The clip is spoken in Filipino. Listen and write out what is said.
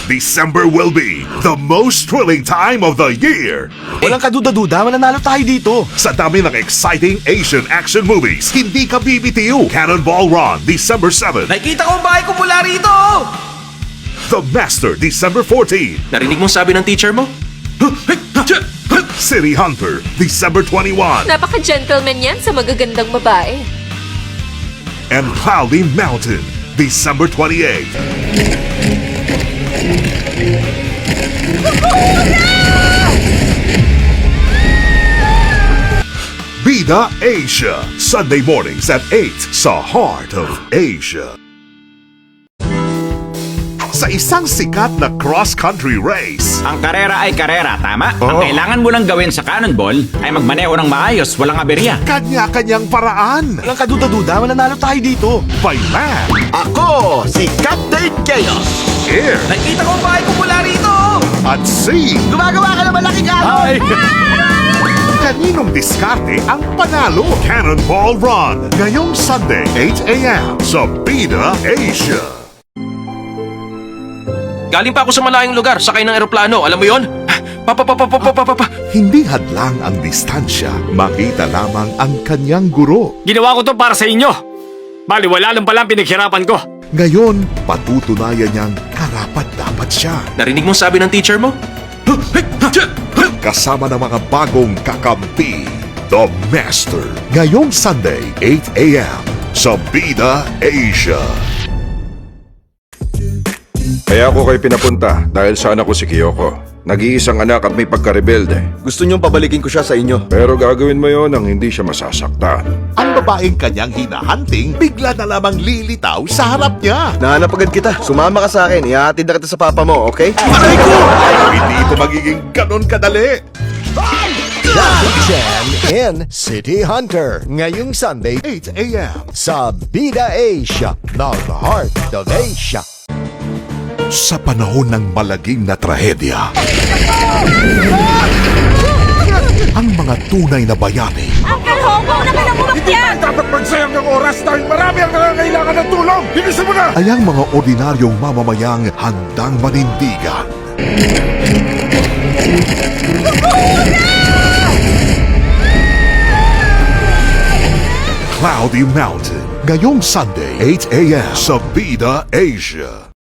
December will be the most thrilling time of the year. Walang kaduda-duda, mananalo tayo dito. Sa dami ng exciting Asian action movies, hindi ka bibitiw. Cannonball Run, December 7. Nakikita ko ang bahay ko mula rito! The Master, December 14. Narinig mong sabi ng teacher mo? City Hunter, December 21. Napaka-gentleman yan sa magagandang babae. And Cloudy Mountain, December 28. Bida Asia, Sunday mornings at 8 sa Heart of Asia. Sa isang sikat na cross-country race, Ang karera ay karera, tama? Ang kailangan mo lang gawin sa cannonball ay magmaneho ng maayos, walang aberya. kanya-kanyang paraan. Walang kaduda-duda, mananalo tayo dito. By land, Ako, si Captain Chaos. air, Nakikita ko ang bahay ko mula rito! at sea. Gumagawa ka ng malaking alon. Kaninong diskarte ang panalo? Cannonball Run, ngayong Sunday, 8 a.m. sa Bida Asia. Galing pa ako sa malayong lugar, sakay ng eroplano, alam mo yon? Papa. Hindi hadlang ang distansya, makita lamang ang kanyang guro. Ginawa ko to para sa inyo. Baliwala lang pala ang pinaghirapan ko. Ngayon, patutunayan niyang karapat-dapat siya. Narinig mong sabi ng teacher mo? Kasama ng mga bagong kakampi, The Master. Ngayong Sunday, 8 a.m. sa Bida Asia. Kaya ako kayo pinapunta dahil sa anak ko si Kyoko. Nag-iisang anak at may pagkarebelde. Gusto niyong pabalikin ko siya sa inyo. Pero gagawin mo yon nang hindi siya masasaktan. Ang babaeng kanyang hinahunting, bigla na lamang lilitaw sa harap niya. Nahanap agad kita. Sumama ka sa akin. Ihahatid na kita sa papa mo, okay? Hindi ito magiging ganon kadali. Jackie Chan in City Hunter ngayong Sunday 8 a.m. sa Bida Asia ng Heart of Asia. Sa panahon ng malagim na trahedya, ang mga tunay na bayani Uncle Hongo, naman ang umakyat! dapat magsayang ng oras dahil marami ang nangangailangan ng tulong. Bilisan mo na! Ay ang mga ordinaryong mamamayang handang manindigan. Cloudy Mountain, ngayong Sunday, 8 a.m. sa Bida Asia.